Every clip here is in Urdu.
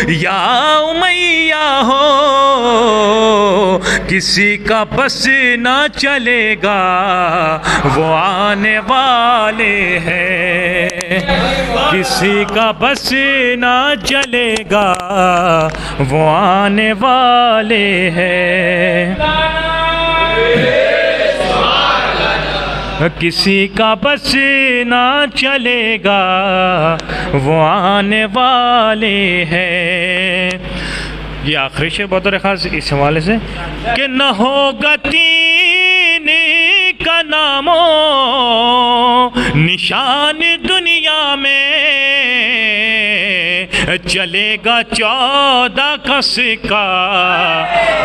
یا امیہ ہو کسی کا بس نہ چلے گا وہ آنے والے ہیں، کسی کا بس نہ چلے گا وہ آنے والے ہیں، کسی کا بس نہ چلے گا وہ آنے والے ہیں۔ یہ آخری شعر بطور خاص اس حوالے سے کہ نہ ہوگا تین کا نام و نشان دنیا میں، چلے گا 14 کا سکہ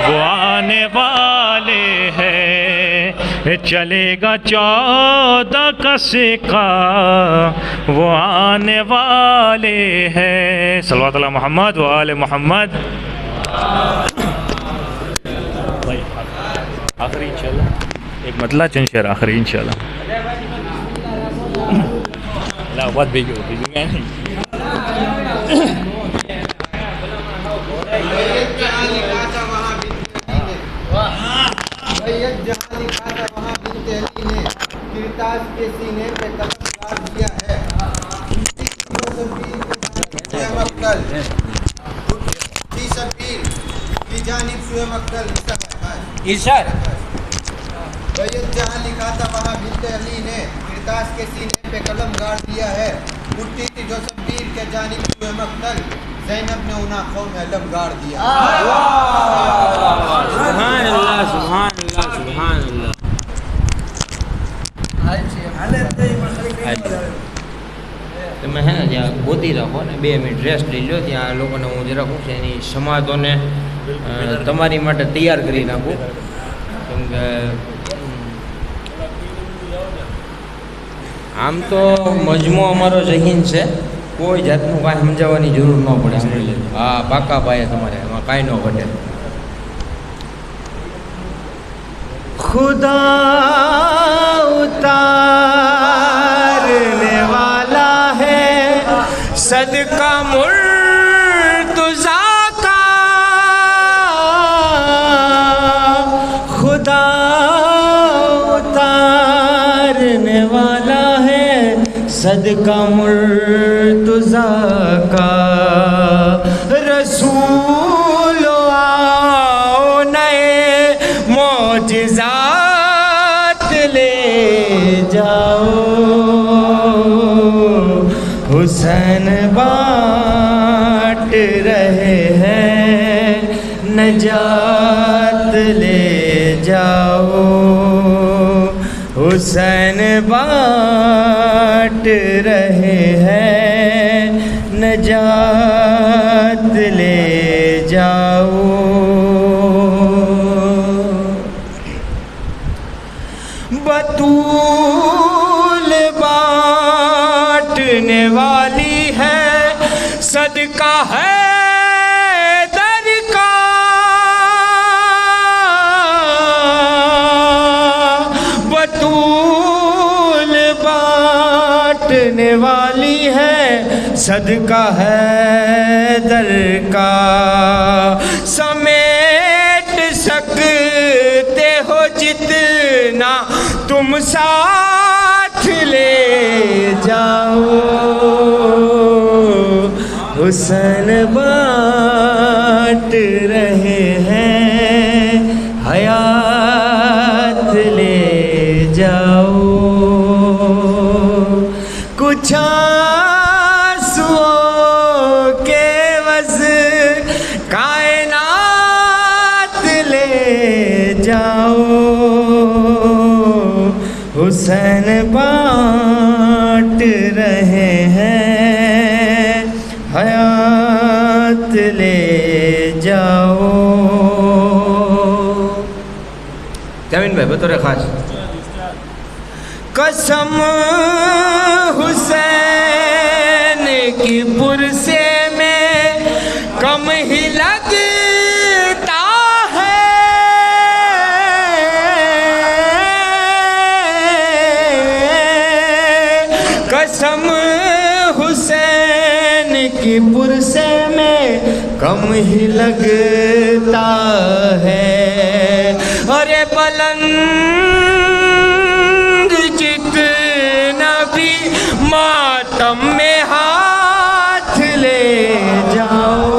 وہ آنے والے ہیں، چلے گا 14 کا سکہ وہ آنے والے ہیں۔ صلوات علی محمد و آل محمد۔ آخری انشاءاللہ ایک مطلع چند شعر آخری انشاءاللہ۔ لا بات بھیجو گا نہیں۔ کرتاس کے سینے پہ قلم کاٹ دیا ہے، کی جانب سوئے مقتل بیت جہاں لکھا تھا وہاں بنت علی نے، کرتاس کے سینے پہ قلم گاڑ دیا ہے، اٹھتی تھی جو شبیر کے جانب سوئے مقتل، زینب نے انہاں قوم علم گاڑ دیا۔ سبحان اللہ سبحان اللہ سبحان اللہ۔ તમે હે ને ત્યાં ગોતી રાખો ને 2 મિનિટ રેસ્ટ લઈ લો, ત્યાં લોકોને હું જરાક શું છે એની સમાધોને તમારી માટે તૈયાર કરી નાખું, કેમ કે આમ તો મજમો અમારો જહીન છે, કોઈ જાતનું કાંઈ સમજાવવાની જરૂર ન પડે, સમજી લેજો। હા પાકા પાયે તમારે એમાં કાંઈ ન ઘટે। خدا اتارنے والا ہے صدقہ مرتضیٰ کا، خدا اتارنے والا ہے صدقہ مرتضیٰ کا، رسول آؤ نئے معجزات لے جاؤ، حسین بانٹ رہے ہیں نجات لے جاؤ، حسین بانٹ رہے ہیں نجات لے جاؤ۔ بطول بانٹنے والی ہے صدقہ ہے در کا، بطول بانٹنے والی ہے صدقہ ہے در کا، سمیٹ سکتے ہو جتنا تم ساتھ لے جاؤ، حسین بانٹ رہے ہیں حیات لے جاؤ، کچھ آنسوؤں کے عوض کائنات لے جاؤ، حسین بانٹ رہے ہیں حیات لے جاؤ۔ جامین بھائی بطور خاص۔ قسم حسین کی پرسے میں کم ہی لگتا ہے، قسم حسین کی پرسے میں کم ہی لگتا ہے. ارے بلند جتنا بھی ماتم میں ہاتھ لے جاؤ,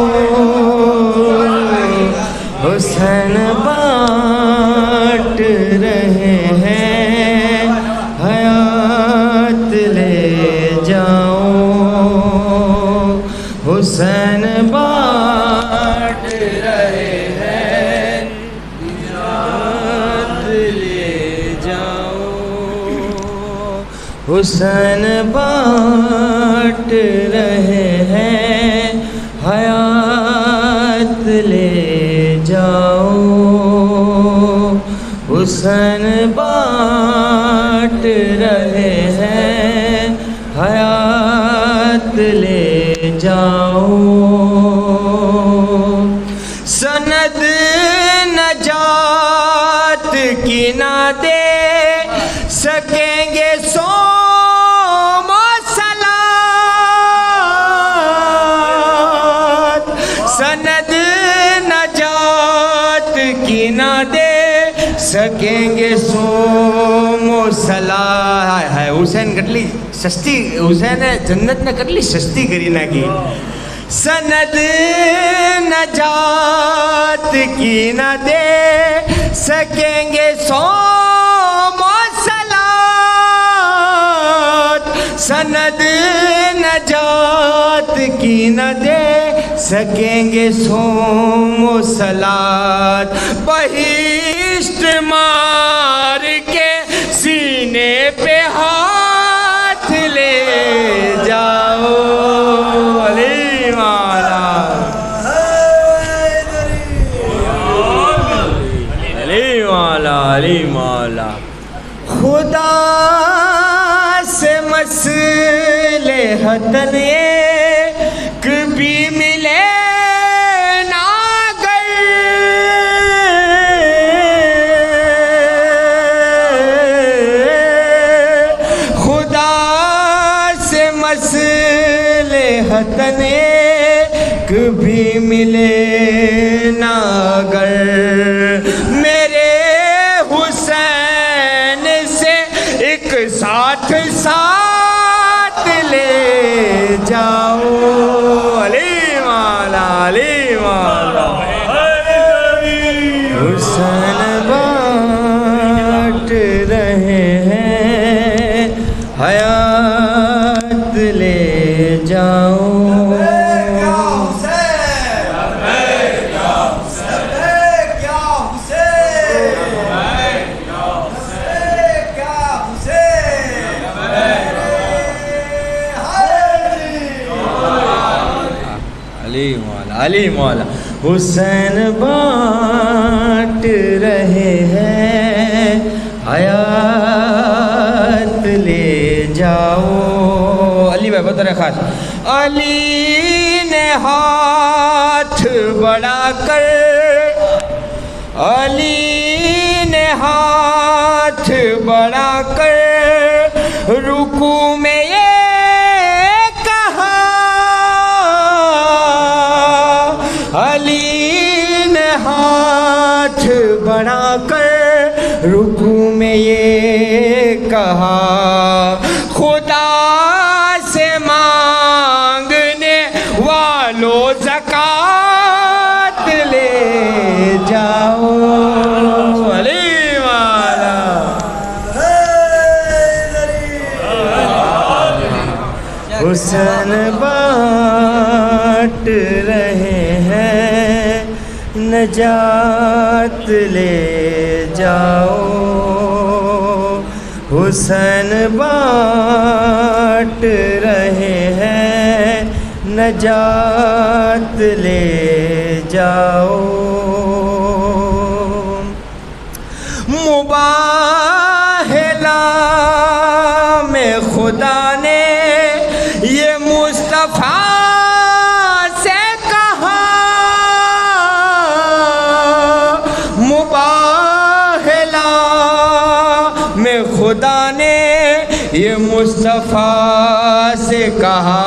حسین بانٹ رہے ہیں حیات لے جاؤ, حسین بانٹ رہے ہیں حیات لے جاؤ, حسین بانٹ رہے ہیں حیات لے جاؤ, حسین بانٹ رہے ہیں حیات لے جاؤ. سند نجات کی نہ دے سکیں گے سوم و صلات, سند نجات کی نہ دے سکیں گے سوم و صلات. ہے حسین کٹلی سستی, حسین جنت نے کٹلی سستی کری نہ کی. سند نجات کی نہ دے سکیں گے سوم و صلات, سند نجات کی نہ دے سکیں گے سوم و صلات. بہشت مار کے سینے پہ ہاتھ لے جاؤ, علی مولا علی مولا علی مولا. خدا سے مصلحتاً ایک بھی ملے نہ گر, خدا سے مصلحتاً ایک بھی ملے نہ گر, میرے حسین سے ایک ساتھ ساتھ لے جاؤ, علی مولا علی مولا. حسین بانٹ رہے ہیں حیات لے جاؤ, علی مولا. حسین بانٹ رہے ہیں حیات لے جاؤ. علی بھائی بطور خاص, علی نے ہاتھ بڑھا کر, علی نے ہاتھ بڑھا کر رکوع میں یہ کہا, علی نے ہاتھ بڑھا کر رکوع میں یہ کہا, خدا سے مانگنے والوں زکوٰۃ لے جاؤ, علی والا. حسین بانٹ رہے ہیں نجات لے جاؤ, حسین بانٹ رہے ہیں نجات لے جاؤ. مباہلا میں خدا نے یہ مصطفیٰ سے کہا, مباہلا میں خدا نے یہ مصطفیٰ سے کہا,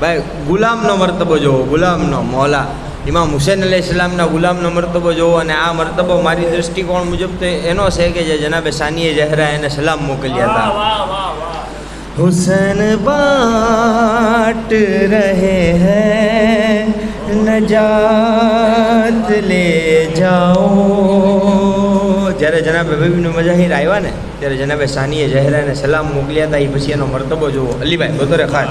ભાઈ ગુલામનો મરતબો જોવો, ગુલામનો મૌલા ઇમામ હુસૈન અલૈહિસ્સલામના ગુલામનો મરતબો જોવો, અને આ મરતબો મારી દૃષ્ટિકોણ મુજબ તો એનો છે કે જે જનાબે સાનીએ ઝહરા એને સલામ મોકલ્યા હતા। હુસૈન બાટ રહે હૈ નજાત લે જાઓ। જ્યારે જનાબે બીબીનો મજાહિર આવ્યા ને ત્યારે જનાબે સાનીએ ઝહરાને સલામ મોકલ્યા હતા। એ પછી એનો મરતબો જોવો। અલીભાઈ બતોરે ખાન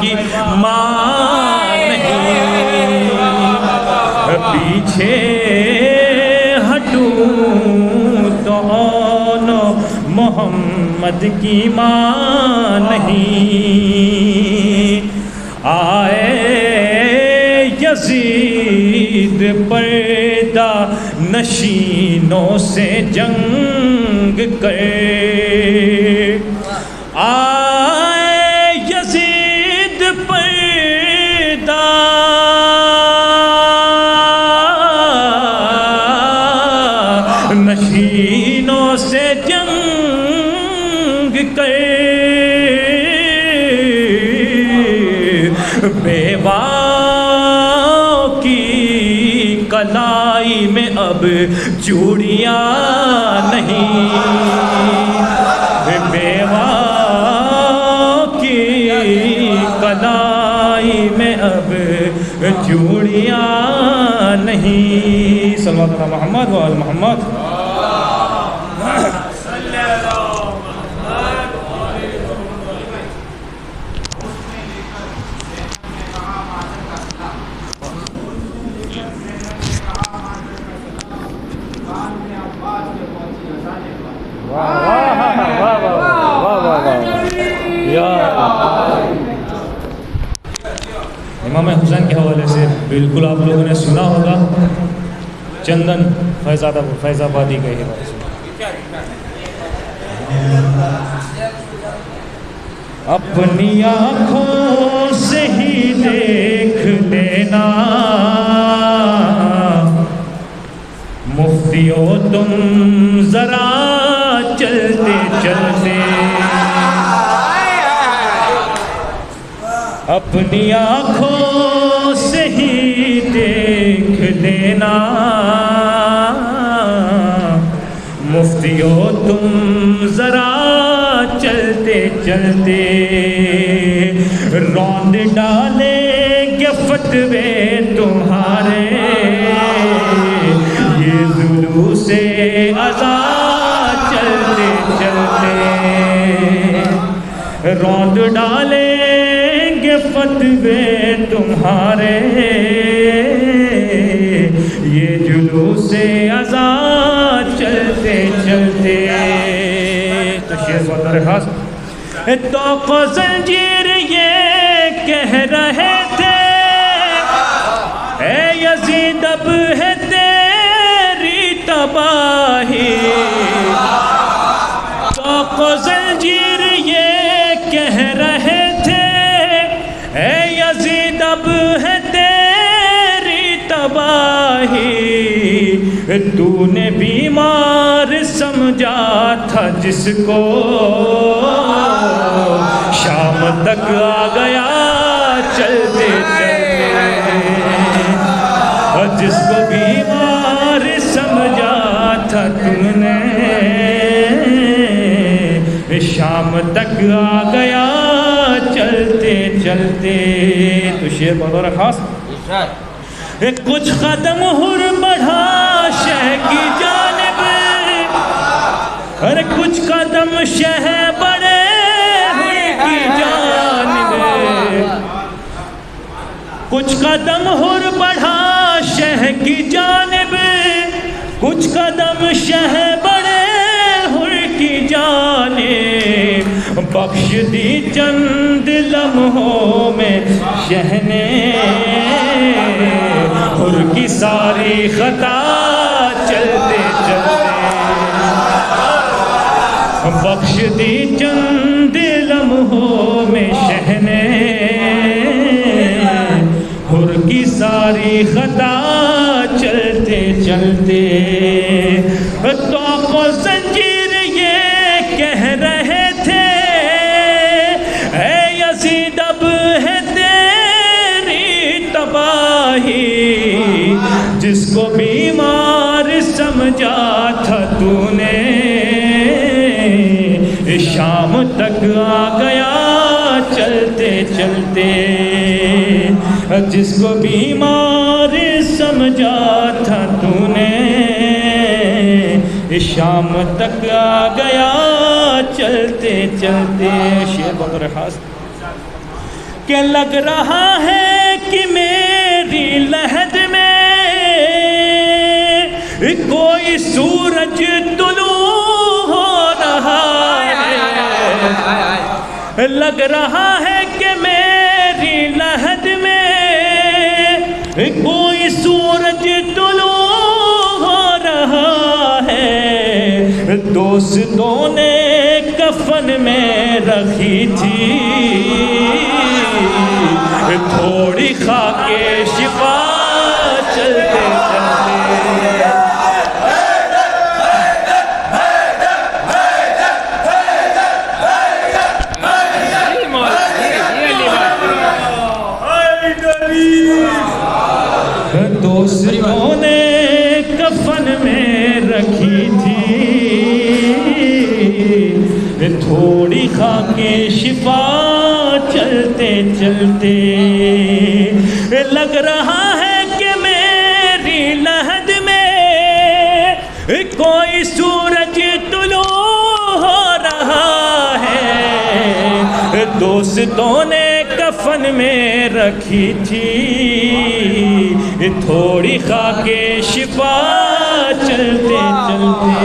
کی ماں نہیں، پیچھے ہٹوں تو آن محمد کی ماں نہیں، آئے یزید پردہ نشینوں سے جنگ کر، آئے یزید پردہ نشینوں سے جنگ کر، بیواؤں کی کلائی میں اب چوڑیاں نہیں، بیواؤں کی کلائی میں اب چوڑیاں نہیں، صلوات اللہ محمد و آل محمد۔ امام حسین کے حوالے سے بالکل آپ لوگوں نے سنا ہوگا، چندن فیض آبادی کے حوالے سے، اپنی آنکھوں سے ہی دیکھ لینا مفتیو تم ذرا چلتے چلتے، اپنی آنکھوں سے ہی دیکھ لینا مفتیو تم ذرا چلتے چلتے، روند ڈالیں گے فتوے تمہارے یہ جلوس ازا چلتے چلتے، روند ڈالیں گے فتوے تمہارے یہ جلوس ازا چلتے چلتے، تو شیخ و درخواست توق و زنجیر یہ کہہ رہے تھے اے یزید اب ہے تیری تباہی، توق و زنجیر یہ کہہ رہے تھے اے یزید اب ہے تیری تباہی، تو نے بیمار سمجھا تھا جس کو شام تک آ گیا چلتے چلتے، اور جس کو بیمار سمجھا تھا تم نے شام تک آ گیا چلتے چلتے، تو شعر بطور خاص کچھ قدم ہر بڑھا شہ کی جانب، ارے کچھ قدم شہ بڑے ہر کی جانب، کچھ قدم ہر بڑھا شہ کی جانب، کچھ قدم شہ بڑے ہر کی جانب، بخش دی چند لمحوں میں شہ نے حر کی ساری خطا چلتے چلتے، بخش دی چند لمحوں میں شہ نے حر کی ساری خطا چلتے چلتے، توق و زنجیر یہ کہہ رہے تھے اے یزید اب ہے تیری تباہی، جس کو بیمار سمجھا تھا تو نے شام تک آ گیا چلتے چلتے، جس کو بیمار سمجھا تھا تو نے شام تک آ گیا چلتے چلتے، شعر بطور خاص کہ لگ رہا ہے کہ میری لحد میں کوئی سورج طلوع ہو رہا ہے، لگ رہا ہے کہ میری لحد میں کوئی سورج طلوع ہو رہا ہے، دوستوں نے کفن میں رکھی تھی تھوڑی خاک شفا چلتے چلتے، دوستوں نے کفن میں رکھی تھی تھوڑی خاک شفا چلتے چلتے، لگ رہا ہے کہ میری لحد میں کوئی سورج طلوع ہو رہا ہے، دوستوں نے کفن میں رکھی تھی تھوڑی خاک شفا چلتے چلتے،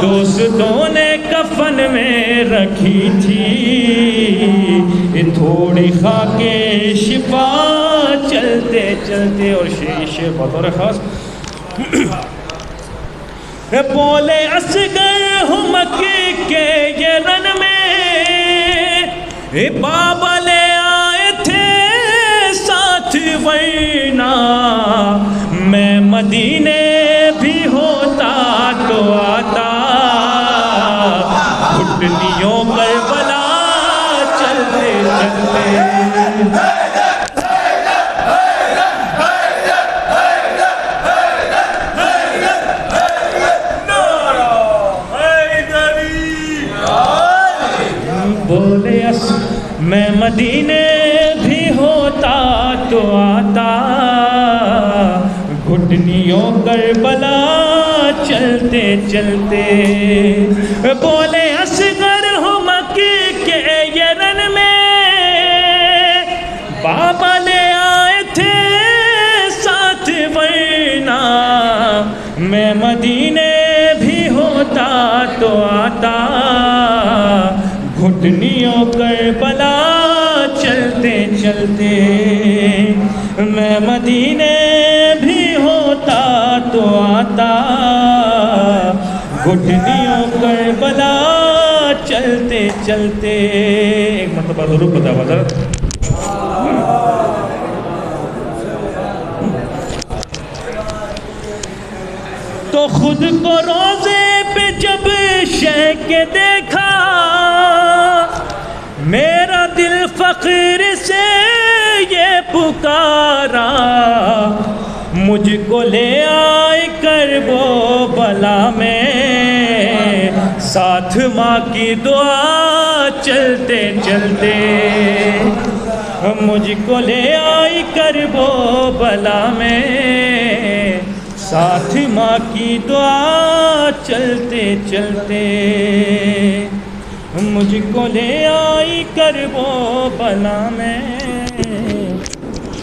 دوستوں نے کفن میں رکھی تھی تھوڑی خاک شفا چلتے چلتے۔ اور شیش بطور خاص بولے اصغر ہوں مکی کے یہ رن میں، بابا لے آئے تھے ساتھ ورنہ میں مدینے بھی ہوتا تو آتا، گھٹنیوں کربلا چلتے چلتے، بولے میں مدینے بھی ہوتا تو آتا، گھٹنیوں کربلا چلتے چلتے، بولے اصغر ہوں مکی کے یہ رن میں، بابا لے آئے تھے ساتھ ورنہ میں مدینے بھی ہوتا تو آتا، گھٹنیوں کربلا چلتے چلتے، میں مدینے بھی ہوتا تو آتا، گھٹنیوں کربلا چلتے چلتے۔ ایک مرتبہ ضرور بتا حضرت، تو خود کو روزے پہ جب شہ کے دیکھا، میرا دل فقر سے یہ پکارا، مجھ کو لے آئے کربو بلا میں، ساتھ ماں کی دعا چلتے چلتے، مجھ کو لے آئی کربو بلا میں، ساتھ ماں کی دعا چلتے چلتے، مجھ کو لے آئی کربو بلا میں،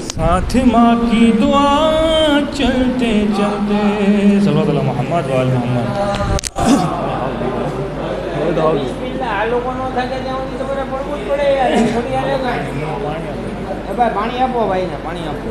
ساتھ ماں کی دعا چلتے چلتے۔ صلی اللہ علیہ محمد وآل محمد۔ પાણી આપો ભાઈ ને પાણી આપો।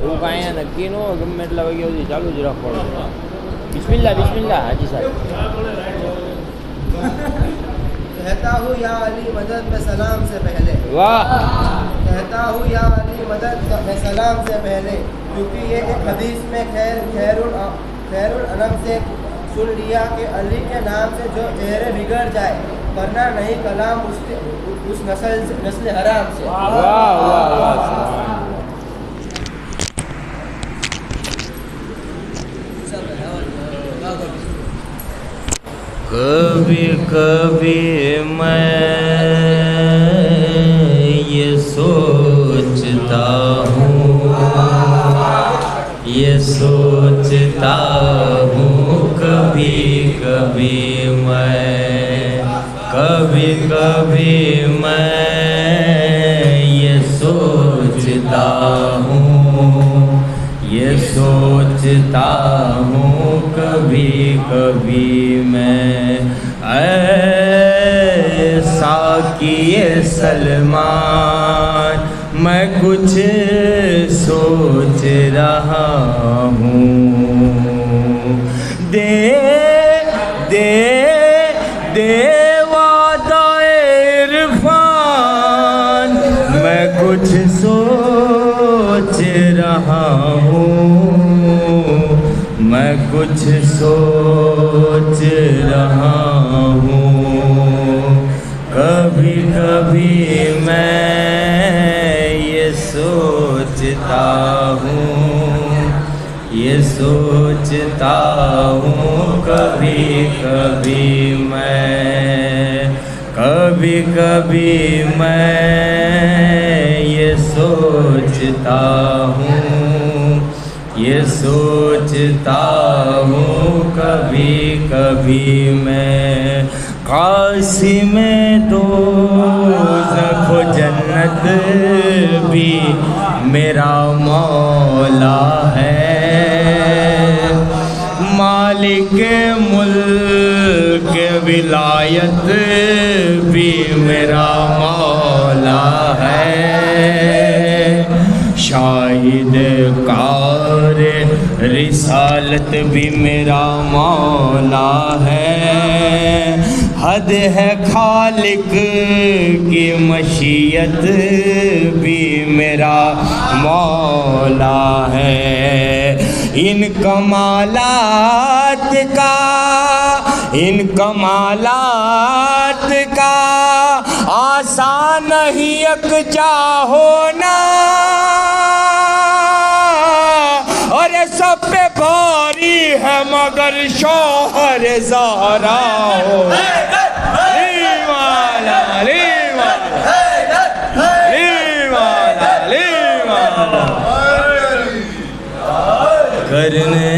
એવું કાંઈ અહીંયા નક્કી ન હોય, ગમે એટલા વાગ્યા સુધી ચાલુ જ રાખવાનું। બિસ્મિલ્લાહ બિસ્મિલ્લાહ હાજી સાહેબ। کہتا ہوں یا علی مدد میں سلام سے پہلے، વાહ، کہتا ہوں یا علی مدد میں سلام سے پہلے، کیونکہ یہ ایک حدیث میں خیر العلم سے سن لیا کہ علی کے نام سے جو چہرے بگڑ جائے، کرنا نہیں کلام اس نسل حرام سے۔ વાહ વાહ વાહ۔ کبھی کبھی میں یہ سوچتا ہوں یہ سوچتا ہوں کبھی کبھی میں، کبھی کبھی میں یہ سوچتا ہوں، یہ سوچتا ہوں کبھی کبھی میں، اے ساقی سلمان میں کچھ سوچ رہا ہوں، دے دے دے وعدہ عرفان میں کچھ سوچ رہا ہوں، میں کچھ سوچ رہا ہوں، کبھی کبھی میں یہ سوچتا ہوں، یہ سوچتا ہوں کبھی کبھی میں، کبھی کبھی میں یہ سوچتا ہوں، یہ سوچتا ہوں کبھی کبھی میں، قاسم دوزخ و جنت بھی میرا مولا ہے، مالک ملک ولایت بھی میرا مولا ہے، شاہد کار رسالت بھی میرا مولا ہے، حد ہے خالق کی مشیت بھی میرا مولا ہے، ان کمالات کا آسان نہیں یکجا ہونا، اور یہ سب پہ بھاری ہے مگر شوہر زہرا ہو، کرنے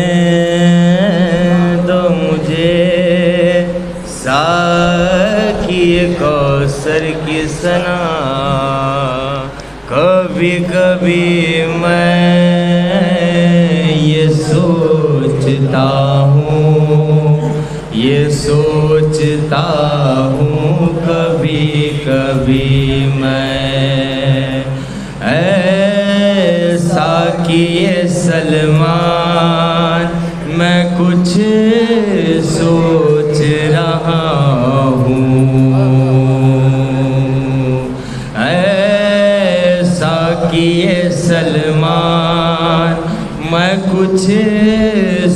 دو مجھے ساقی کوثر کی ثنا، کبھی کبھی میں یہ سوچتا ہوں، یہ سوچتا ہوں کبھی کبھی میں، اے ساقی سلمان میں کچھ سوچ رہا ہوں، اے ساقی سلمان میں کچھ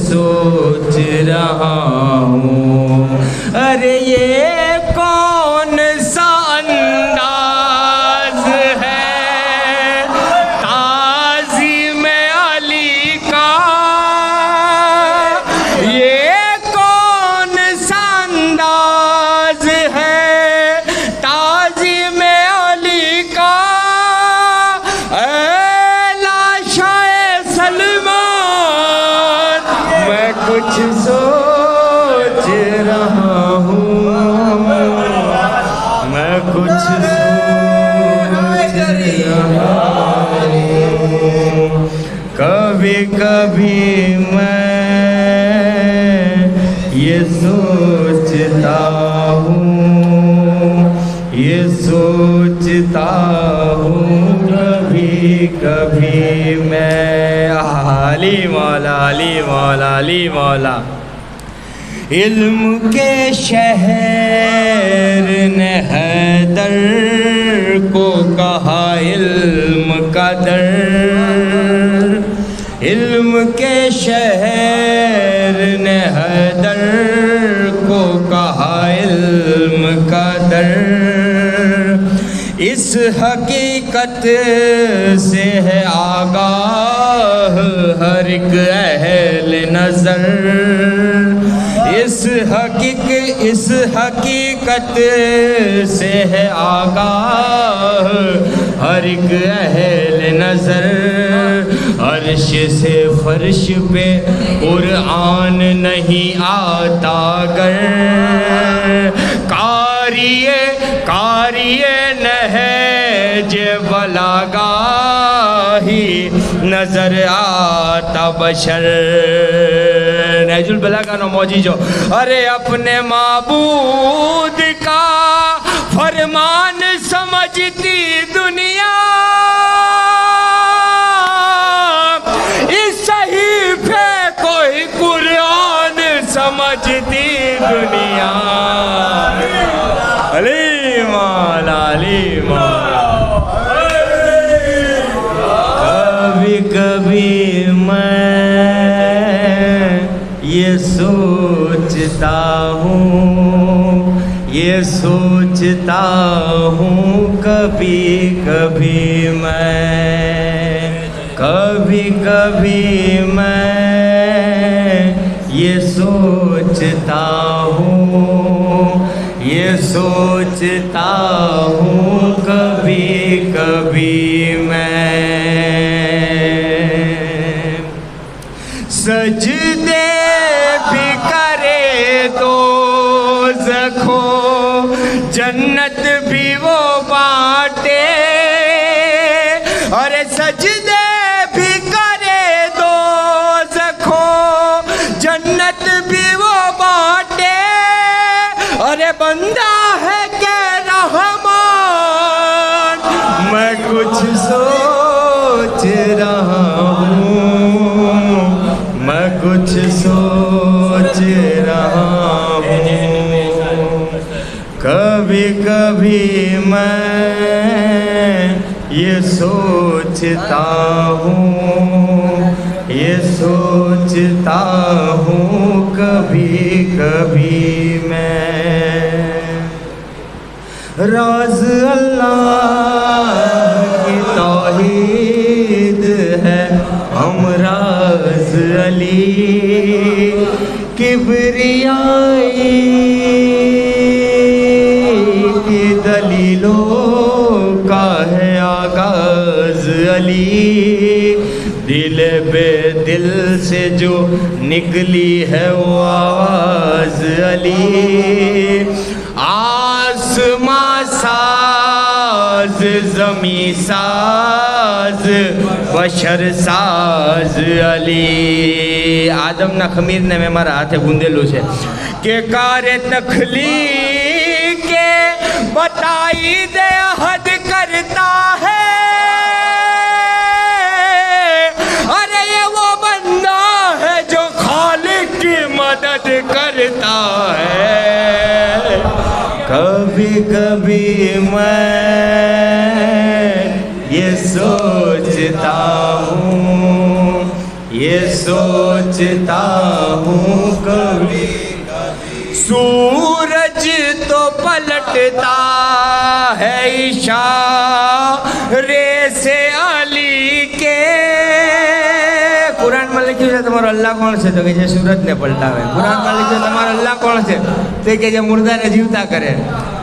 سوچ رہا ہوں، ارے یہ کون سا انداز ہے تعظیم علی کا، یہ کون سا انداز ہے تعظیم علی کا، اے لاشائے سلمان میں کچھ سوچ رہا ہوں، میں کچھ سوچ رہا ہوں، کبھی کبھی میں یہ سوچتا ہوں، یہ سوچتا ہوں کبھی کبھی میں، علی مولا علی مولا علی مولا، علم کے شہر نے حیدر کو کہا علم کا در، علم کے شہر نے حیدر کو کہا علم کا در، اس حقیقت سے ہے آگاہ ہر ایک اہل نظر، اس حقیقت سے ہے آگاہ ہر ایک اہل نظر، عرش سے فرش پہ قرآن نہیں آتا گر کاریے نہج بلاغاہی نظر آتا بشر نہج البلاغہ نو موجی جو ارے اپنے معبود کا فرمان سمجھتی دنیا اس صحیفے کوئی قرآن سمجھتی دنیا علی مولا علی مولا کبھی کبھی میں یہ سوچتا ہوں کبھی کبھی میں یہ سوچتا ہوں کبھی کبھی میں سجدے بھی کرے دوزخو جنت بھی وہ بانٹے اور سجدے بھی کرے دوزخو جنت بھی وہ بانٹے اور بندہ ہے کہ رحمان میں کچھ سوچ رہا ہوں کبھی کبھی میں یہ سوچتا ہوں کبھی کبھی میں راز اللہ کی توحید ہے ہم راز علی کبریائی کی دلیلوں کا ہے آغاز علی دل بے دل سے جو نکلی ہے وہ آواز علی آسماں ساز زمیں ساز بشر ساز علی آدم نہ خمیر نے میں مارا ہاتھ گوندے لو سے کہ کار تخلیق کے بتائی دے حد کرتا ہے ارے یہ وہ بندہ ہے جو خالق کی مدد کرتا ہے کبھی کبھی میں یہ سوچتا ہوں کبھی سورج تو پلٹتا ہے اشارے سے علی کے قرآن میں لکھیو છે તમારો અલ્લાહ કોણ છે તો કે જે સૂરજને પલટાવે કુરાન માં લખ્યું તમારો અલ્લાહ કોણ છે તો કે જે મુર્દાને જીવતા કરે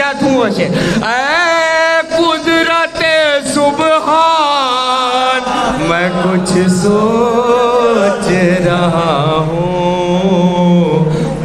જાત હું હશે એ કુદરતે સુબહાન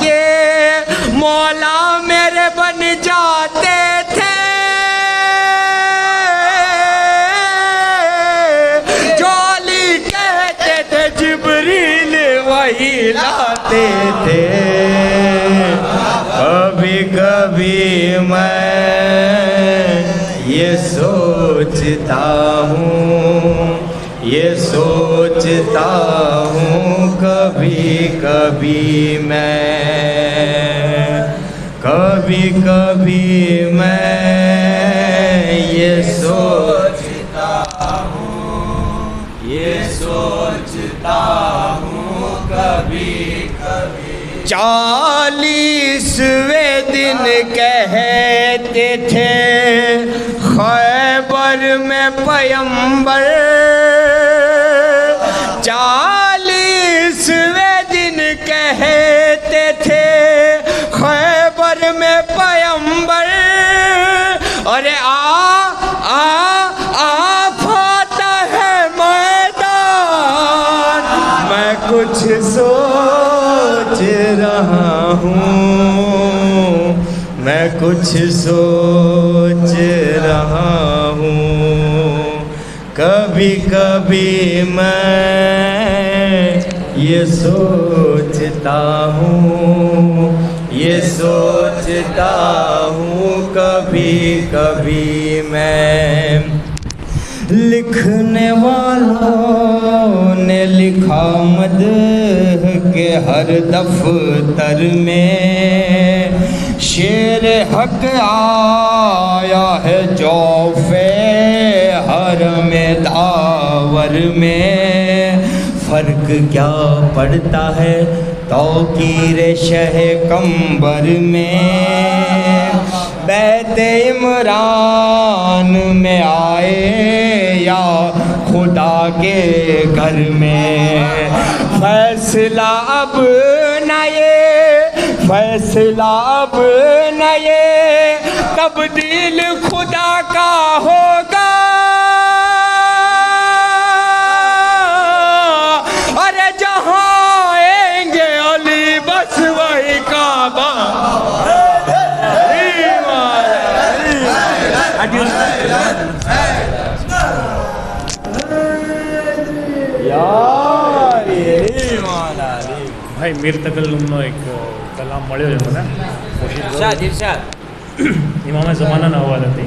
کے مولا میرے بن جاتے تھے، جو علی کہتے تھے جبریل وہی لاتے تھے۔ کبھی کبھی میں یہ سوچتا ہوں، یہ سوچتا ہوں، کبھی کبھی میں یہ سوچتا ہوں، یہ سوچتا ہوں کبھی کبھی۔ 40ویں دن کہتے تھے خیبر میں پیمبر، 40ویں دن کہتے تھے خیبر میں پیمبر، ارے آتا ہے میدان، میں کچھ سوچ رہا ہوں، میں کچھ سوچ رہا ہوں، کبھی کبھی میں یہ سوچتا ہوں، یہ سوچتا ہوں، کبھی کبھی میں۔ لکھنے والوں نے لکھا مدح کے ہر دفتر میں، شیر حق آیا ہے جوفِ حرم داور میں، فرق کیا پڑتا ہے توقیر شہ کمبر میں، بیت عمران میں آئے یا خدا کے گھر میں، فیصلہ اب نہ یہ تبدیل خدا کا ہوگا، ارے جہاں آئیں گے علی بس وہی کعبہ۔ ભાઈ મીર તકલ્લુમનો એક કલામ મળ્યો છે મને, ઇમામે ઝમાનાના અવાજ હતી।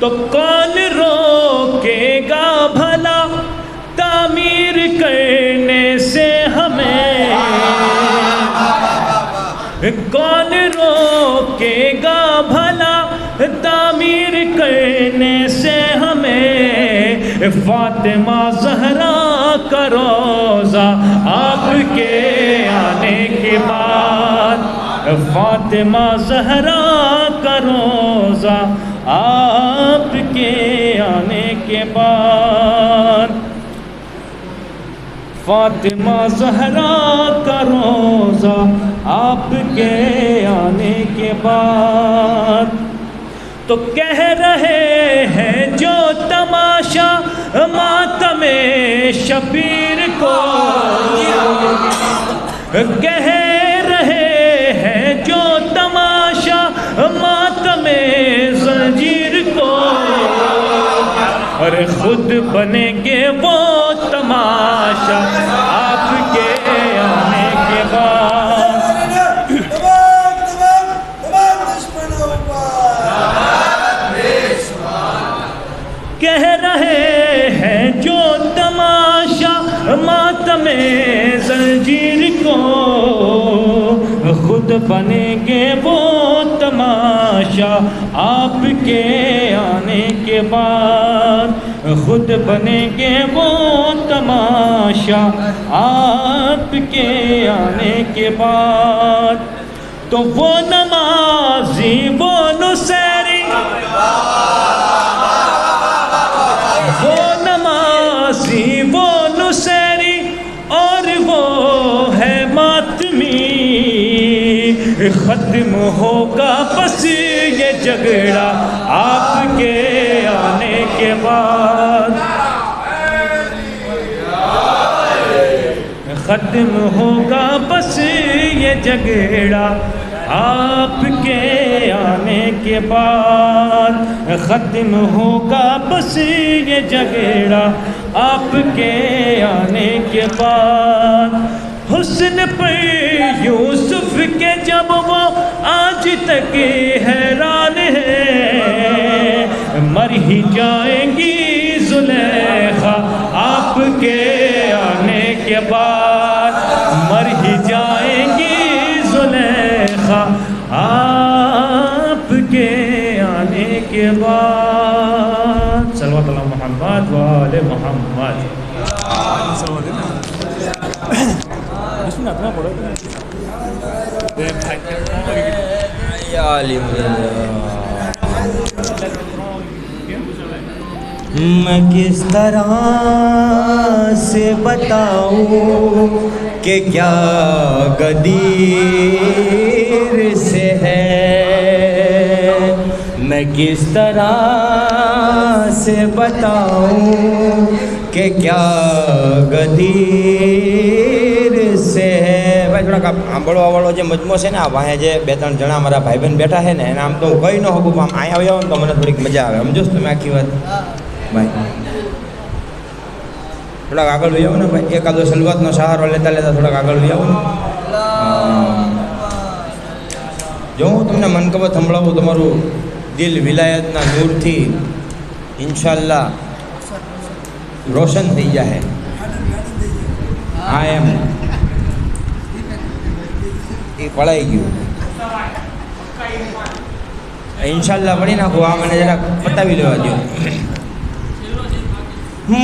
تو کون روکے گا بھلا تعمیر کرنے سے ہمیں؟ کون روکے گا بھلا تعمیر کرنے سے ہمیں؟ فاطمہ زہرا کا روضہ آپ کے آنے کے بعد، فاطمہ زہرا کا روضہ آپ کے آنے کے بعد، فاطمہ زہرا کا روضہ آپ کے آنے کے بعد۔ تو کہہ رہے ہیں جو تماشا ماتم شبیر کو، کہہ رہے ہیں جو تماشا ماتم زنجیر کو، اور خود بنیں گے وہ تماشا آپ کے آنے کے بعد۔ کہہ رہے ہیں جو تماشا ماتم زنجیر کو، خود بنیں گے وہ تماشا آپ کے آنے کے بعد، خود بنیں گے وہ تماشا آپ کے آنے کے بعد۔ تو وہ نمازی وہ نصیری، وہ نمازی وہ نصیری، اور وہ ہے ماتمی، ختم ہوگا بس یہ جھگڑا آپ کے آنے کے بعد، ختم ہوگا بس یہ جھگڑا آپ کے آنے کے بعد، ختم ہوگا بس یہ جھگڑا آپ کے آنے کے بعد۔ حسن پر یوسف کے جب وہ آج تک حیران ہے، مر ہی جائیں گی زلیخا آپ کے آنے کے بعد، مر ہی جائیں گی زلیخا آپ کے آنے کے بعد۔ صلوات اللہ محمد و آل محمد۔ میں کس طرح سے بتاؤں کہ کیا غدیر سے ہے، میں کس طرح سے بتاؤں کہ کیا غدیر سے ہے۔ ભાઈ થોડાક સાંભળવાવાળો જે મજમો છે ને, આ વાહે જે બે ત્રણ જણા મારા ભાઈ બહેન બેઠા છે ને, એને આમ તો હું કહી ન શકું, પણ આમ અહીંયા આવ્યા હોય ને તો મને થોડીક મજા આવે, સમજો છો તમે આખી વાત ભાઈ? થોડાક આગળ લઈ આવો ને ભાઈ, એકાદો સલવાતનો સહારો લેતા લેતા થોડાક આગળ લઈ આવો ને। જો હું તમને મનકબત સંભળાવું, તમારું દિલ વિલાયતના નૂરથી ઇન્શાલ્લાહ રોશન થઈ જાય। હા એમ એ પડાઈ ગયું, ઇન્શાલ્લાહ પડી નાખું। આ મને જરાક પતાવી લેવા દો।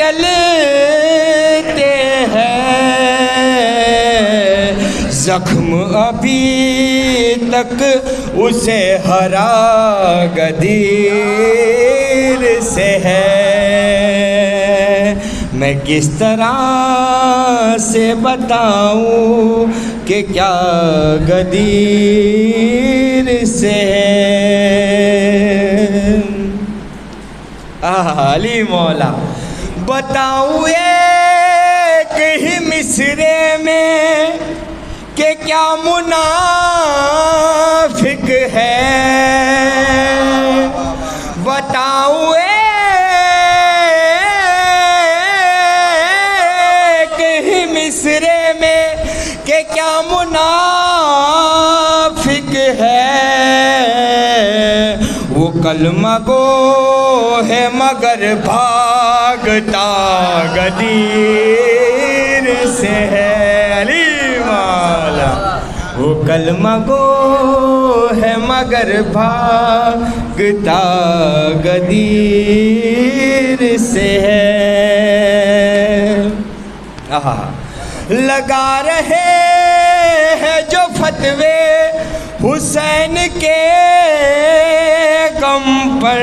چلتے ہیں زخم ابھی تک اسے ہرا غدیر سے ہے میں کس طرح سے بتاؤں کہ کیا غدیر سے علی مولا بتاؤں ایک ہی مصرے میں کہ کیا منافق ہے بتاؤں ایک ہی مصرے میں کہ کیا منافق ہے وہ کلمہ گو ہے مگر بھاگتا غدیر سے ہے علی مولا وہ کلمہ گو ہے مگر بھاگتا غدیر سے ہے لگا رہے ہیں جو فتوے حسین کے غم پر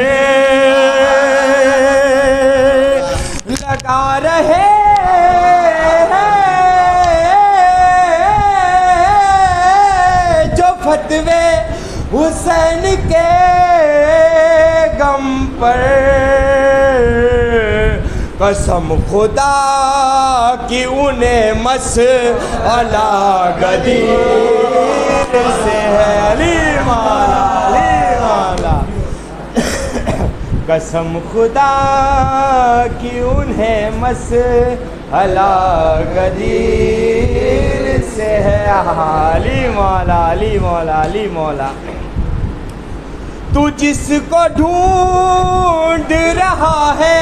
لگا رہے ہیں جو فتوے حسین کے غم پر قسم خدا کی انہیں مسئلہ غدیر سے ہے علی مولا علی مولا قسم خدا کی انہیں مسئلہ غدیر سے ہے علی مولا علی مولا علی مولا تو جس کو ڈھونڈ رہا ہے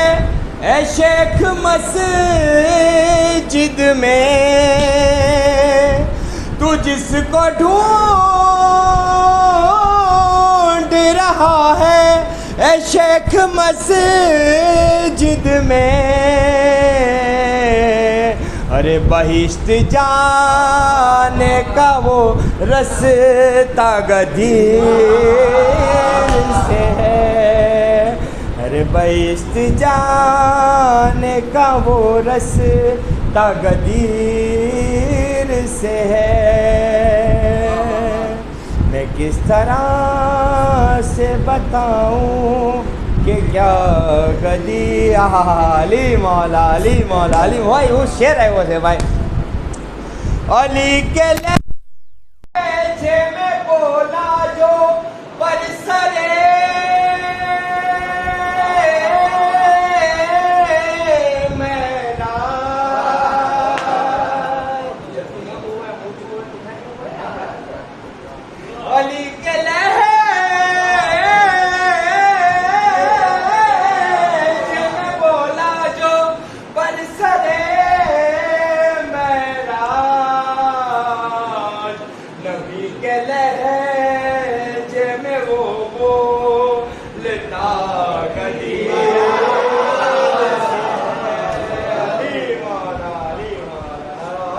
اے شیخ مسجد میں تو جس کو ڈھونڈ رہا ہے اے شیخ مسجد میں ارے بہشت جانے کا وہ رستہ غدیر سے ہے ارے بہشت جانے کا وہ رستہ غدیر سے ہے میں کس طرح سے بتاؤں کہ کیا غدیر علی مولا علی مولا علی بھائی وہ شعر ہے وہ سے بھائی علی کے لہجے میں بولا جو برسرے علی کے لہجے میں بولا جو برسرے معراج نبی کے لہجے میں وہ بولتا غدیر علی مولا علی مولا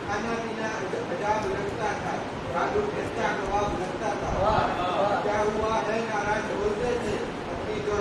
کھانا پینا عجاب لگتا تھا کیا ہوا ہے ناراض بولتے تھے اپنی جو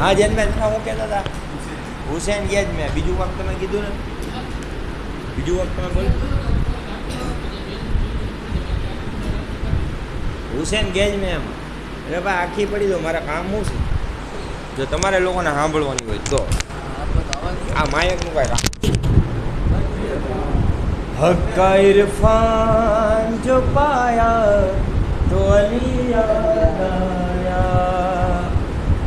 હા જનમેન હું કહેતા હતા હુસેન ગેજ મેં બીજું વખત તમે કીધું ને બીજું વખત તમે બોલ હુસેન ગેજ મેં એમ એટલે ભાઈ આખી પડી દો મારા કામ શું છે જો તમારે લોકોને સાંભળવાની હોય તો આ માયકનું કાંઈ કામ હક્કા ઇરફાન જો પાયા તો અલી યાદ આયા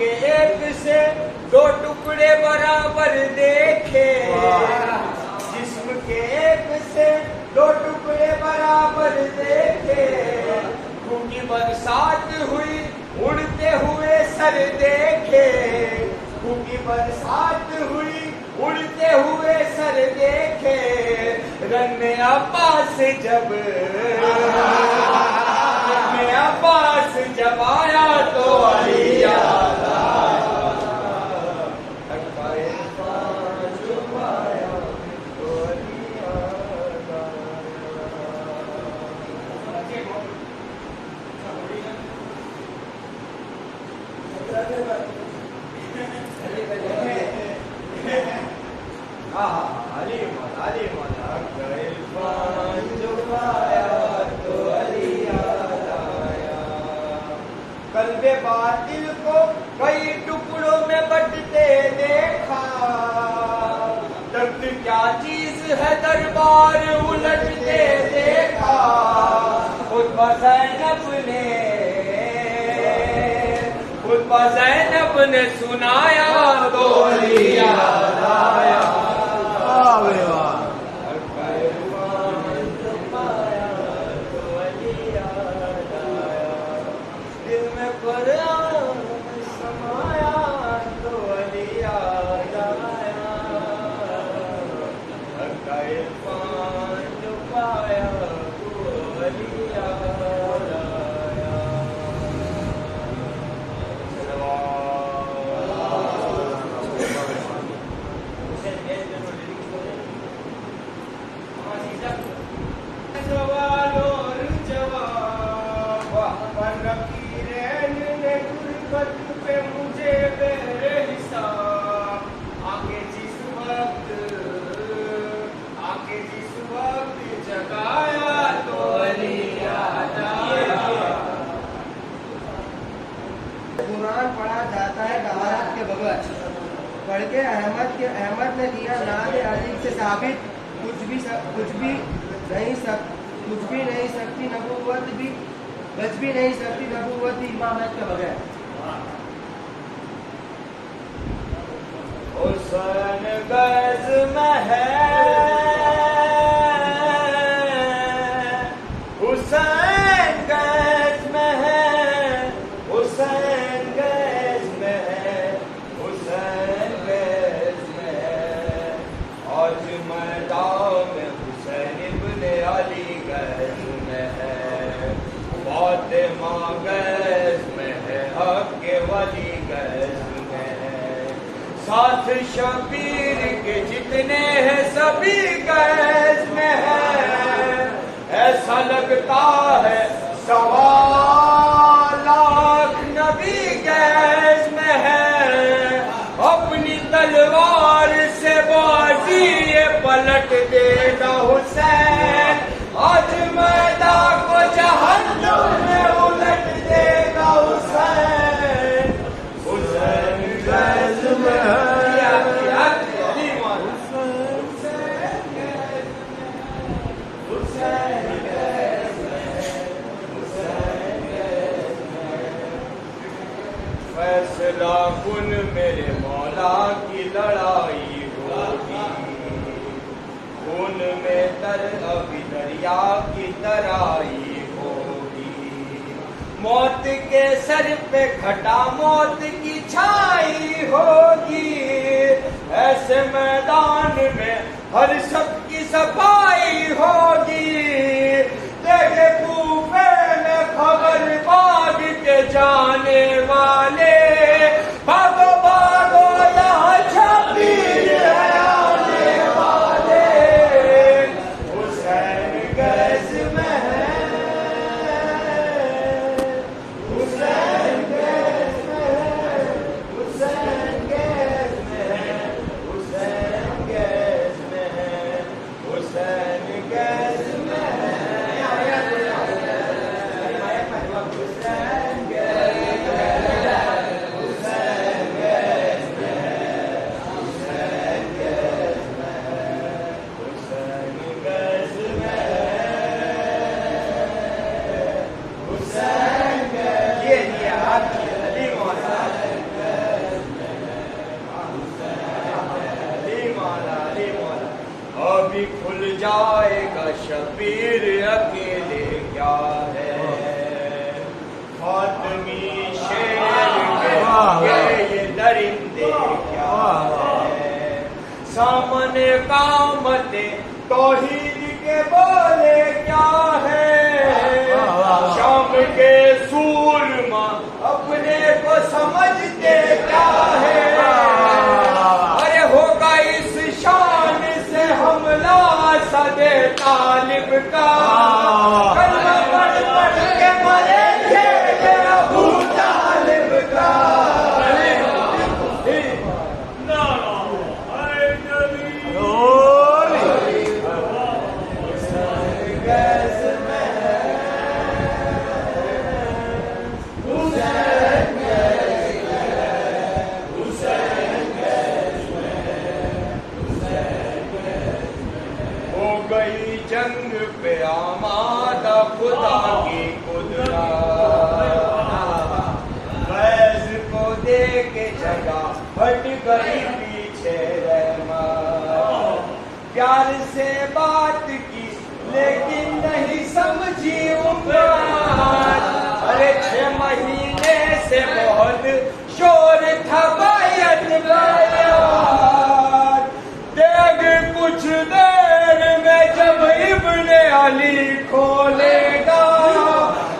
کے ایک سے دو ٹکڑے برابر دیکھے جسم کے ایک سے دو ٹکڑے برابر دیکھے کیونکہ برسات ہوئی اڑتے ہوئے سر دیکھے کیونکہ برسات ہوئی اڑتے ہوئے سر دیکھے رن عباس جب رن عباس جب آیا تو علی یاد آیا قلب باطل کو کئی ٹکڑوں میں بٹتے دیکھا تب کیا چیز ہے دربار الٹتے دیکھا خود زینب نے سنایا تو علی یاد آیا دل میں قرآن سمایا تو علی یاد آیا حق کا عرفان جو پایا تو علی یاد آیا سوال اور جواب فقیرین نے غربت پہ مجھے بے حساب آگے جس وقت جگایا تو علی یاد آیا قرآن پڑھا جاتا ہے طہارت کے بغیر پڑھ کے احمد نے کیا نام علی سے ثابت کچھ بھی نہیں سکتی نبوت بھی بچ بھی نہیں سکتی نبوت بھی امامت کے بغیر حسین گز میں ہے حسین گز میں ہے حسین گز میں ہے حسین گز میں ہے آج میدان میں حسین ابن علی گز میں ہے فاطمہ گز میں ہے حق ولی گز میں ہے ساتھ شبیر کے جتنے ہیں سبھی گز میں ہے ایسا لگتا ہے 1.25 لاکھ نبی گز میں ہے اپنی تلوار سے بازی یہ پلٹ دے گا حسین آج میدان کو جہنم میں الٹ دے گا حسین حسین گز میں فیصلہ کن میرے مولا کی لڑائی ہوگی خون میں تر ابھی دریا کی ترائی ہوگی موت کے سر پہ گھٹا موت کی چھائی ہوگی ایسے میدان میں ہر شخص کی صفائی ہوگی دیکھے کوفے میں خبر باغ کے جانے والے بھاگو بھاگو یہاں شبیر ہے آنے والے حسین گز میں ہے حسین گز میں ہے حسین گز میں ہے حسین گز میں ہے حسین کبھی کھل جائے گا شبیر اکیلے کیا ہے فاطمی شیر کے یہ درندے کیا ہے سامنے قامت توحید کے بولے کیا ہے شام کے سورما اپنے کو سمجھتے کیا ہے ارے ہوگا اس شان سے حملہ صدے طالب کا کلمہ پڑھ پڑھ کے مرے گے ابو طالب کا جنگ پہ آمادہ خدا کی قدرت فیض کو دے کے جگہ ہٹ گئی پیچھے رحمت پیار سے بات کی لیکن نہیں سمجھی امت ارے 6 مہینے سے بہت شور تھا بیعت دیکھ کچھ دیر میں جب ابن علی کھولے گا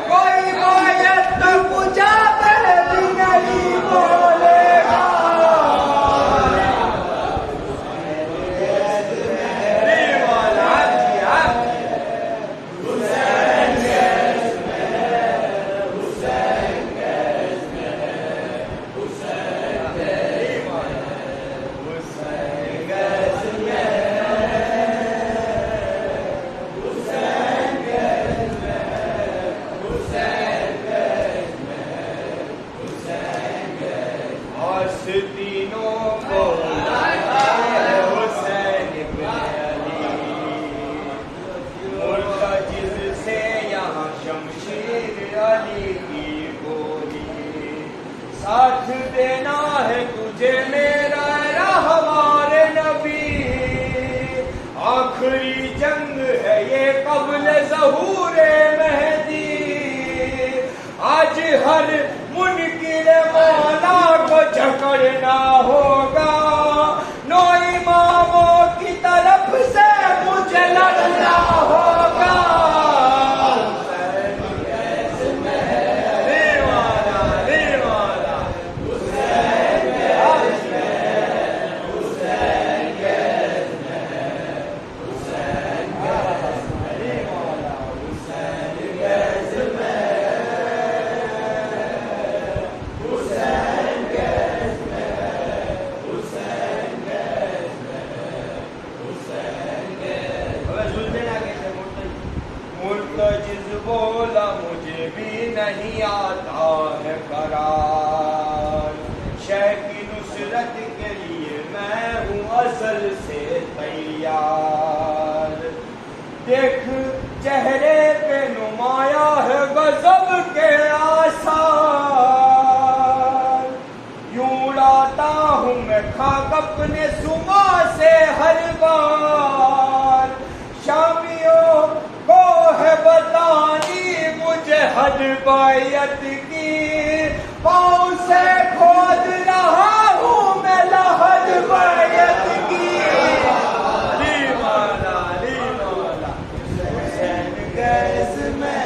کوئی بیعت تو پوچھا پہلی نہیں بولے گا ساتھ دینا ہے تجھے میرا ہمارے نبی آخری جنگ ہے یہ قبل ظہور مہدی آج ہر منکر مولا کو جکڑنا ہوگا 9 اماموں کی طرف سے مجھے لڑنا ہوگا بولا مجھے بھی نہیں آتا ہے قرار شے کی نصرت کے لیے میں ہوں اصل سے تیار دیکھ چہرے پہ نمایاں ہے غضب کے آثار یوں اڑاتا ہوں میں خاک اپنے سما سے ہر بار شامیوں کو ہے بتانی مجھے حد بیعت کی پاؤں سے کھود رہا ہوں میں لحد بیعت کی علی مولا حسین گیس میں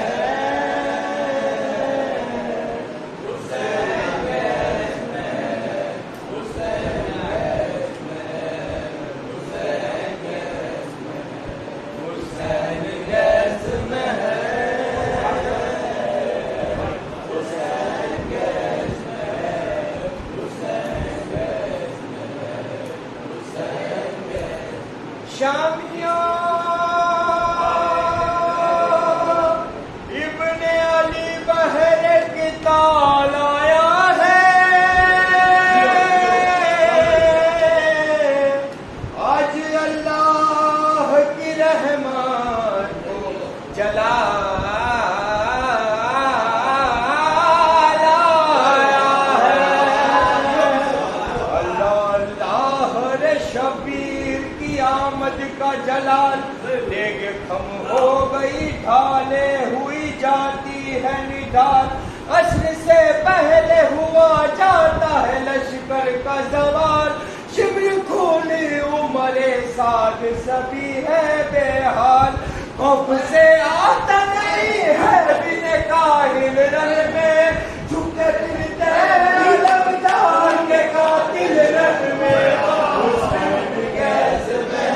شامیوں ابن علی بحر کی تال آیا ہے آج اللہ کی رحمت کو جلا اللہ اللہ رے شبیر کی آمد کا جلال دیگ خم ہو گئی ڈھالے ہوئی جاتی ہے نڈال عصر سے پہلے ہوا جاتا ہے لشکر کا زوال شبر کھولی عمر سعد سبھی ہے بے حال خوف سے آتا نہیں ہے بن کاہل رن میں جھکے پھرتے نیلم جان کے قاتل رن میں حسین کیسے میں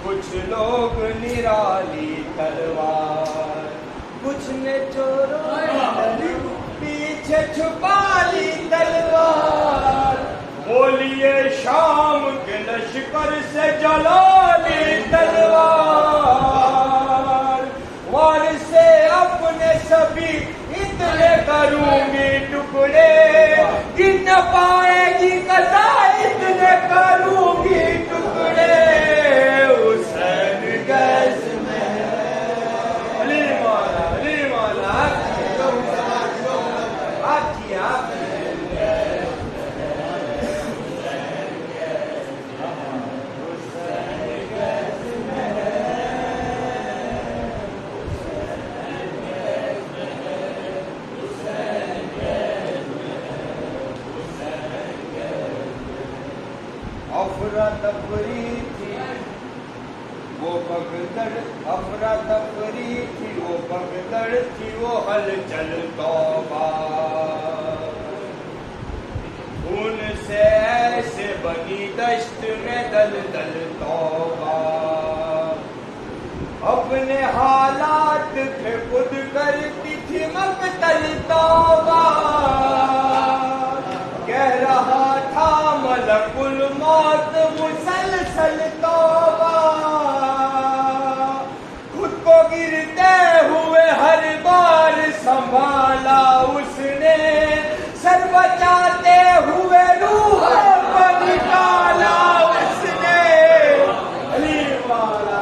کچھ لوگ نرالی تلوار کچھ نے چوروں پیچھے چھپا لی تلوار بولیے شام کے لشکر سے جلا لی تلوار وار سے اپنے سبھی اتنے کروں گی ٹکڑے گن نہ پائے گی قضا اتنے کروں گی ٹکڑے افراتفری تھی وہ بگدڑ تھی وہ ہلچل توبہ خون سے ایسے بنی دشت میں دلدل توبہ اپنے حالات پہ خود کرتی تھی مقتل توبہ کہہ رہا تھا ملک الموت مسلسل توبہ خود کو گرتے ہوئے ہر بار سنبھالا اس نے سر بچاتے ہوئے روح کو نکالا اس نے علی والا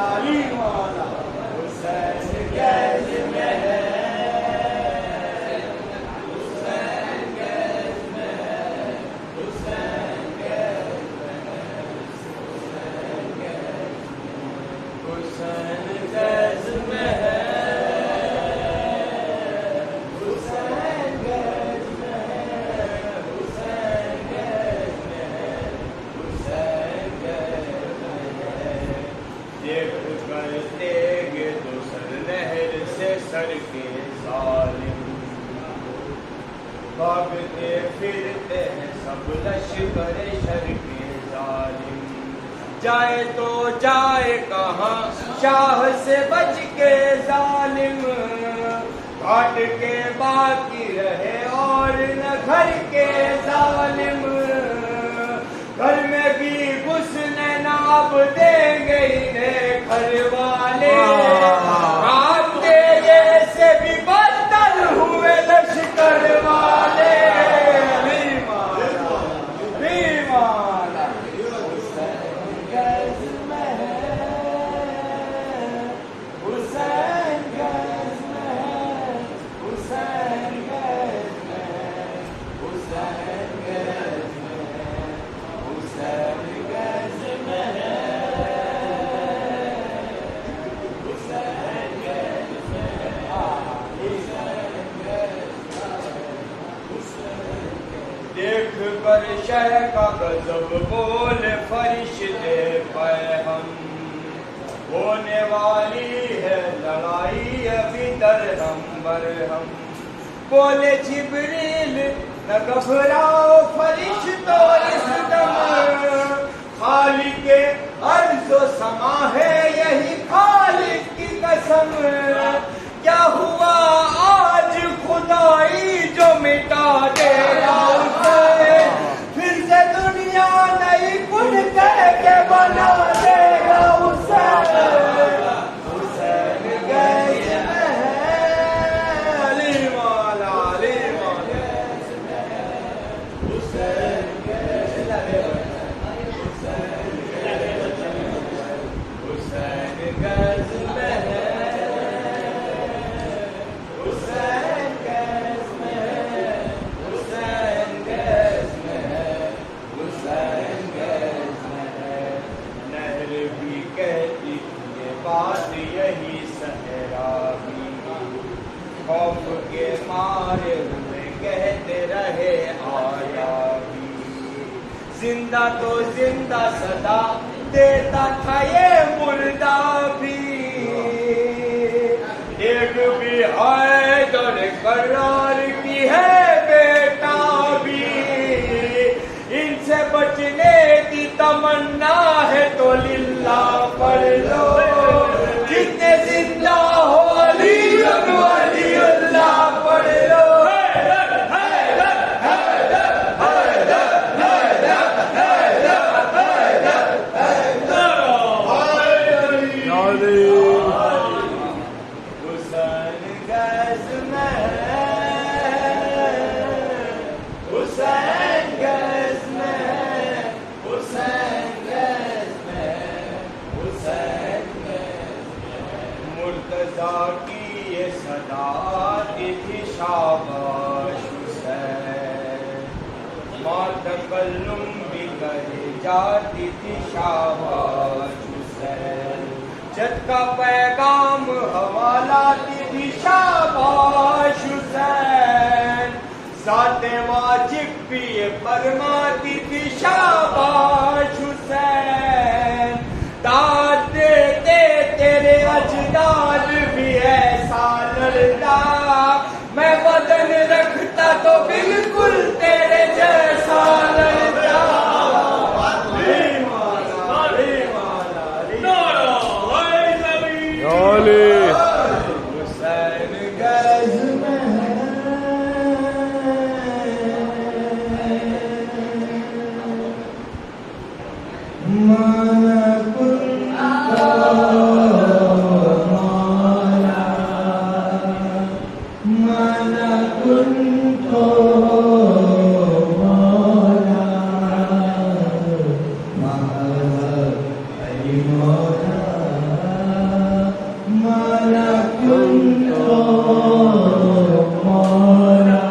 حسین گیز میں ہے سر کے ظالم بھاگتے پھرتے ہیں سب لشکر شر کے ظالم جائے تو جائے کہاں شاہ سے بچ کے ظالم گھاٹ کے باقی رہے اور نہ گھر کے ظالم گھر میں بھی غصن ناب دیں گے انہیں گھر والے دیکھ کر شہ کا غضب بول فرشتے پہ ہم ہونے والی ہے لڑائی ابھی درہم برہم بولے جبریل نہ گھبراؤ فرشتوں اس دم خالق ارض و سما ہے یہی خالق کی قسم، کیا ہوا آج خدائی جو مٹا دے گا اسے، پھر سے دنیا نئی کن کہہ کے بنا دے گا اسے، حسین گیس میں ہے علی مولا، علی مولا، حسین گیس میں ہے، حسین گیس میں ہے، حسین گیس میں ہے، حسین گیس میں ہے، حسین گیس میں ہے، نہر بھی کہتی تھی یہ بات یہی صحرا بھی، خوف کے مارے ہوئے کہتے رہے آیا بھی، زندہ تو زندہ صدا دیتا تھا یہ مردہ بھی، ایک بھی ہے در قرار کی ہے بیٹا بھی، ان سے بچنے کی تمنا ہے تو للہ پڑھ لو، جتنے زندہ ہو علی علی اللہ پڑھ لو، حسین گیس میں ہے، حسین گیس میں ہے، حسین گیس میں ہے، حسین گیس میں ہے، مرتضیٰ کی یہ صدا آتی تھی شاباش حسین، ماں تکلم بھی کہی جاتی تھی شاباش حسین، جد کا پیغام حوالات بھی شاباش حسین، ذات واجب بھی یہ فرماتی تھی شاباش حسین، داد دیتے تیرے اجداد بھی ایسا لڑتا، میں بدن رکھتا تو بالکل تیرے جیسا لڑتا، حسین گیس میں مانا کن مولا، مانا کن تو مولا، علی مولا، مانا کن تو مولا،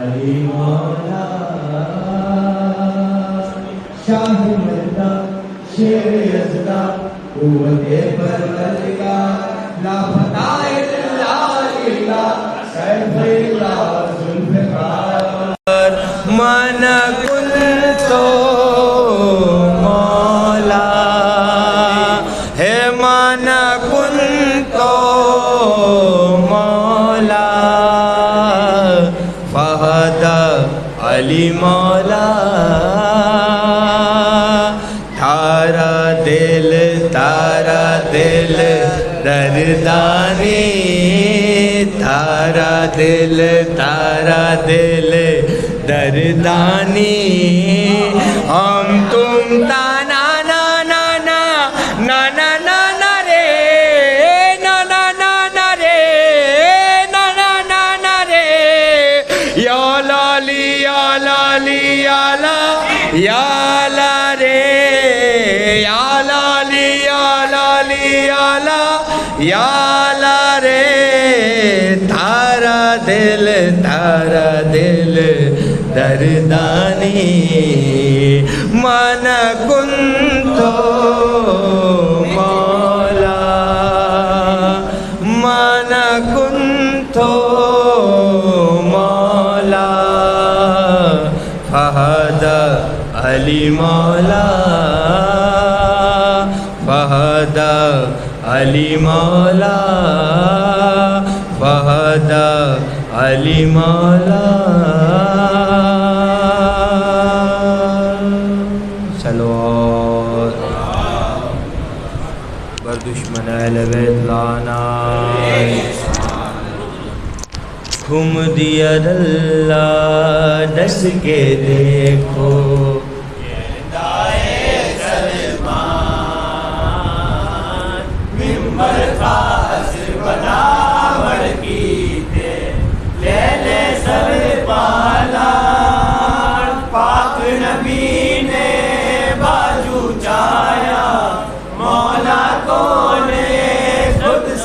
علی مولا، شاہ مردہ شیر یزدہ قوت پروردگار، لا فتح الا للہ سیف اللہ ذوالفقار، مانا کن تو مولا ہے، مانا کن تو مولا، فہد علی مولا، تارا دل دردانی، تارا دل دردانی، ہم تم تانا نا نا نا نا نا نا نا رے، نا نا نا نا رے، نا نا نا نا رے، یا لالی یا لالی یا لا یا لا رے، یا لالی یا لالی یا لا یا لا رے، تارا دل دردانی، من کنت مولا، من کنت مولا، فہد علی مولا، فہد علی مولا، فہد علی مولا. اہل بیت لانا گھوم دیا اللہ ڈس کے دیکھو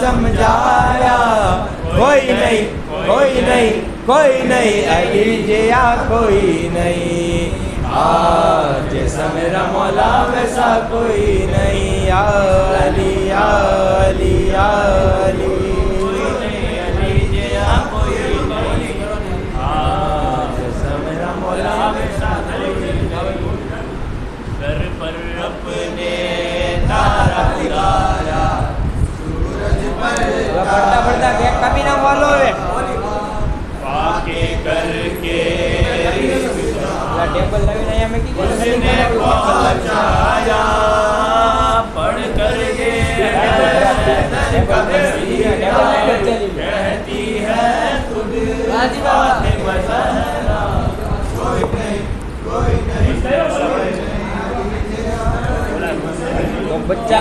سمجھایا کوئی نہیں کوئی نہیں کوئی نہیں علی جیا کوئی نہیں آج جیسا میرا مولا ویسا کوئی نہیں یا علی یا علی یا علی علی جیا کوئی نہیں آج جیسا میرا مولا ویسا کوئی نہیں سر پر اپنے تارا گرایا پڑھتا پڑھتا بیگ کبھی نہ بولو واقع کر کے ٹیبل لگی نہیں ہمیں کی پہنچایا پڑھ کر کہتی ہے خود کوئی نہیں کوئی نہیں بچہ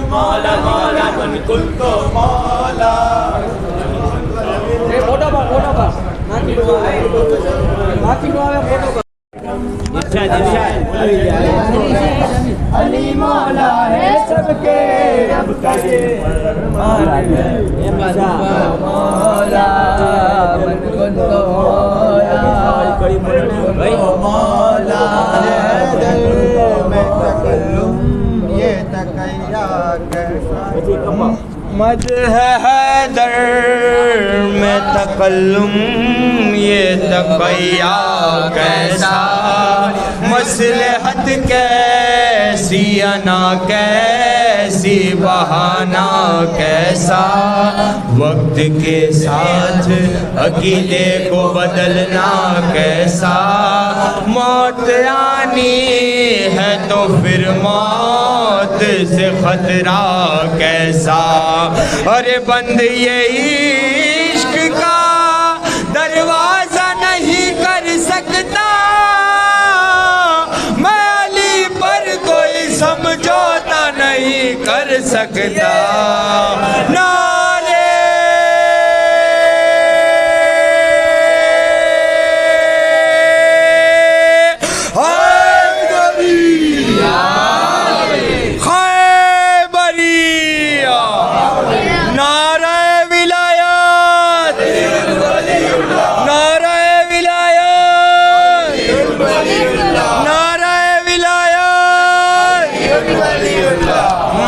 مولا مولا من کل کو مولا فوٹو پر فوٹو پر علی مولا ہے سب کے رب کا مولا من کل کو مولا دل میں تکلم یہ تقیا کیسا مد ہے حیدر میں تکلم یہ تقیا کیسا مصلحت کیسی انا کیسی بہانہ کیسا وقت کے ساتھ عقیدے کو بدلنا کیسا موت آنی ہے تو پھر موت سے خطرہ کیسا ارے بند یہ عشق کا دروازہ نہیں کر سکتا میں علی پر کوئی سمجھوتا نہیں کر سکتا نعرے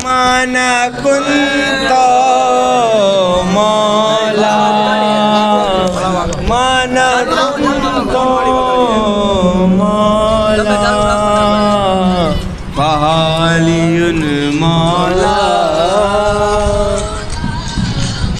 مانا کنت مولا مانا کنت مولا فعالی مولا